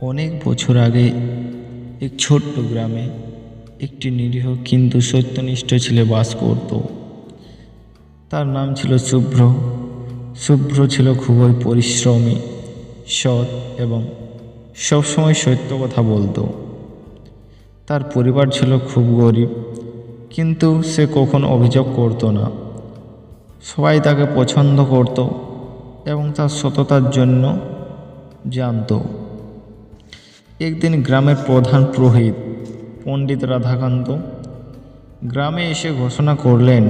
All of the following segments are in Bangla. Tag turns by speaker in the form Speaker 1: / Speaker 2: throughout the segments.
Speaker 1: অনেক বছর আগে এক ছোট্ট গ্রামে একটি নিরীহ কিন্তু সত্যনিষ্ঠ ছেলে বাস করত। তার নাম ছিল শুভ্র। শুভ্র ছিল খুবই পরিশ্রমী, সৎ এবং সবসময় সত্য কথা বলতো। তার পরিবার ছিল খুব গরিব, কিন্তু সে কখনো অভিযোগ করতো না। সবাই তাকে পছন্দ করত এবং তার সততার জন্য জানতো। একদিন গ্রামের প্রধান পুরোহিত পণ্ডিত রাধাকান্ত গ্রামে এসে ঘোষণা করলেন,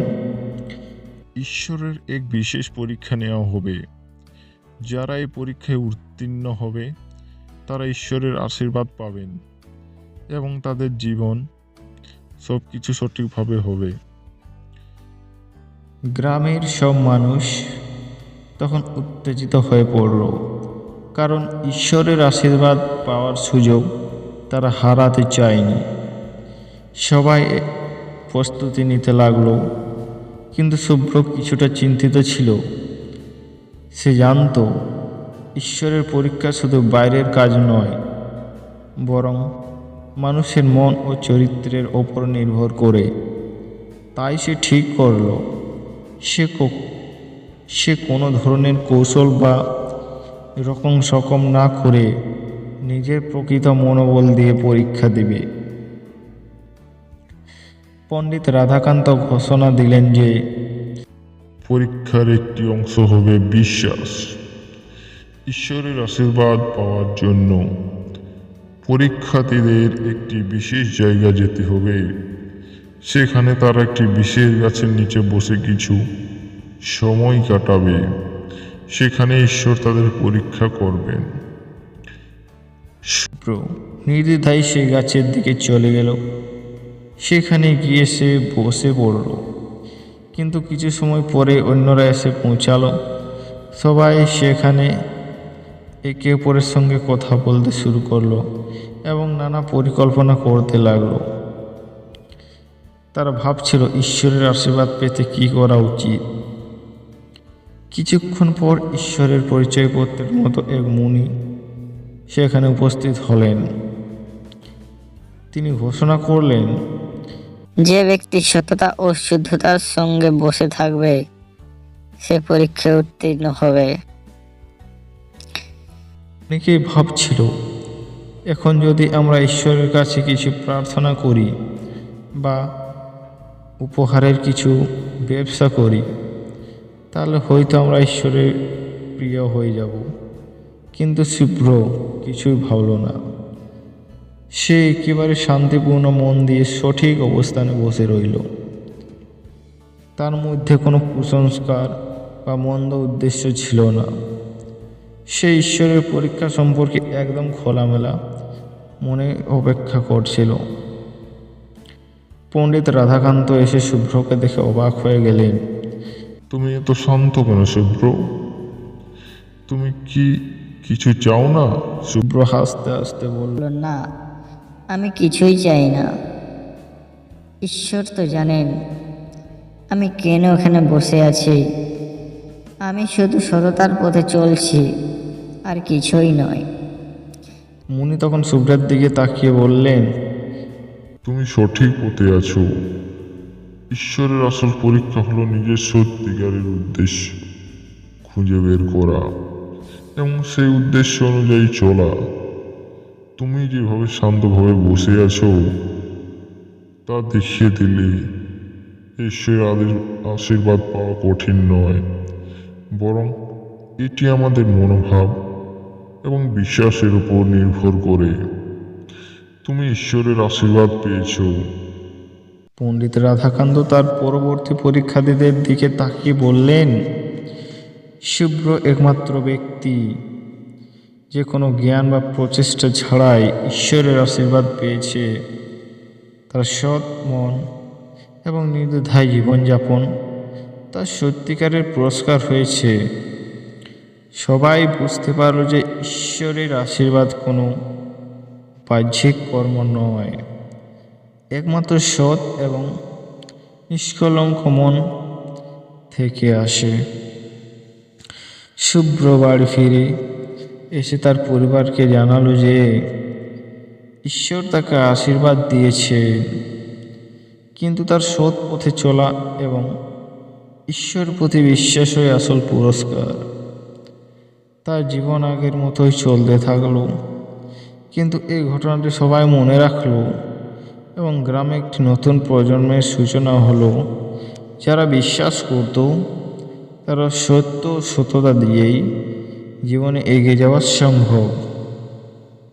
Speaker 2: ঈশ্বরের এক বিশেষ পরীক্ষা নেওয়া হবে। যারা এই পরীক্ষায় উত্তীর্ণ হবে তারা ঈশ্বরের আশীর্বাদ পাবেন এবং তাদের জীবন সব কিছু সঠিকভাবে হবে।
Speaker 1: গ্রামের সব মানুষ তখন উত্তেজিত হয়ে পড়ল, কারণ ঈশ্বরের আশীর্বাদ পাওয়ার সুযোগ তারা হারাতে চায়নি। সবাই প্রস্তুতি নিতে লাগলো, কিন্তু শুভ্র কিছুটা চিন্তিত ছিল। সে জানত ঈশ্বরের পরীক্ষা শুধু বাইরের কাজ নয়, বরং মানুষের মন ও চরিত্রের ওপর নির্ভর করে। তাই সে ঠিক করল সে কোনো ধরনের কৌশল বা রকম সকম না করে নিজের প্রকৃত মনোবল দিয়ে পরীক্ষা দেবে। পণ্ডিত রাধাকান্ত ঘোষণা দিলেন যে
Speaker 2: পরীক্ষার একটি অংশ হবে বিশ্বাস। ঈশ্বরের আশীর্বাদ পাওয়ার জন্য পরীক্ষার্থীদের একটি বিশেষ জায়গা যেতে হবে। সেখানে তারা একটি বিশেষ গাছের নিচে বসে কিছু সময় কাটাবে। সেখানে ঈশ্বর তাদের পরীক্ষা করবেন।
Speaker 1: শুভ্র নির্দ্বিধায় সেই গাছের দিকে চলে গেল। সেখানে গিয়ে সে বসে পড়ল, কিন্তু কিছু সময় পরে অন্যরা এসে পৌঁছালো। সবাই সেখানে একে অপরের সঙ্গে কথা বলতে শুরু করলো এবং নানা পরিকল্পনা করতে লাগলো। তারা ভাবছিল ঈশ্বরের আশীর্বাদ পেতে কী করা উচিত। কিছুক্ষণ পর ঈশ্বরের পরিচয়পত্রের মতো এক মুনি সেখানে উপস্থিত হলেন। তিনি ঘোষণা করলেন,
Speaker 3: যে ব্যক্তি সততা ও শুদ্ধতার সঙ্গে বসে থাকবে সে পরীক্ষায় উত্তীর্ণ হবে।
Speaker 1: অনেকেই ভাবছিল, এখন যদি আমরা ঈশ্বরের কাছে কিছু প্রার্থনা করি বা উপহারের কিছু ব্যবসা করি, তাহলে হয়তো আমরা ঈশ্বরের প্রিয় হয়ে যাব। কিন্তু শুভ্র কিছুই ভাবল না। সে একেবারে শান্তিপূর্ণ মন দিয়ে সঠিক অবস্থানে বসে রইল। তার মধ্যে কোনো কুসংস্কার বা মন্দ উদ্দেশ্য ছিল না। সে ঈশ্বরের পরীক্ষা সম্পর্কে একদম খোলামেলা মনে অপেক্ষা করছিল। পণ্ডিত রাধাকান্ত এসে শুভ্রকে দেখে অবাক হয়ে গেলেন।
Speaker 2: তুমি এত শান্ত কেন শুভ্র? তুমি কি কিছু চাও না?
Speaker 1: শুভ্র হাসতে হাসতে বলল,
Speaker 3: বলল, না, আমি কিছুই চাই না। ঈশ্বর তো জানেন আমি কেন ওখানে বসে আছি। আমি শুধু সততার পথে চলছি, আর কিছুই নয়।
Speaker 1: মুনি তখন শুভ্রের দিকে তাকিয়ে বললেন,
Speaker 2: তুমি সঠিক পথে আছো। ঈশ্বরের আসল পরীক্ষা হলো নিজের সত্যিকারের উদ্দেশ্য খুঁজে বের করা এবং সেই উদ্দেশ্য অনুযায়ী চলা। তুমি যেভাবে শান্তভাবে বসে আছো তা দেখিয়ে দিলে ঈশ্বরের আশীর্বাদ পাওয়া কঠিন নয়, বরং এটি আমাদের মনোভাব এবং বিশ্বাসের উপর নির্ভর করে। তুমি ঈশ্বরের আশীর্বাদ পেয়েছো।
Speaker 1: পণ্ডিত রাধাকান্ত তার পরবর্তী পরীক্ষার্থীদের দিকে তাকিয়ে বললেন, শুভ্র একমাত্র ব্যক্তি যে কোনো জ্ঞান বা প্রচেষ্টা ছাড়াই ঈশ্বরের আশীর্বাদ পেয়েছে। তার সৎ মন এবং নির্দ্বিধায় জীবনযাপন তার সত্যিকারের পুরস্কার হয়েছে। সবাই বুঝতে পারল যে ঈশ্বরের আশীর্বাদ কোনো বাহ্যিক কর্ম নয়, একমাত্র সৎ এবং নিষ্কলঙ্ক মন থেকে আসে। শুভ্র বাড়ি ফিরে এসে তার পরিবারকে জানালো যে ঈশ্বর তাকে আশীর্বাদ দিয়েছে, কিন্তু তার সৎ পথে চলা এবং ঈশ্বরের প্রতি বিশ্বাসই আসল পুরস্কার। তার জীবন আগের মতোই চলতে থাকলো, কিন্তু এই ঘটনাটি সবাই মনে রাখলো এবং গ্রামে একটি নতুন প্রজন্মের সূচনা হলো, যারা বিশ্বাস করত তারা সত্যতা দিয়েই জীবনে এগিয়ে যাওয়া সম্ভব।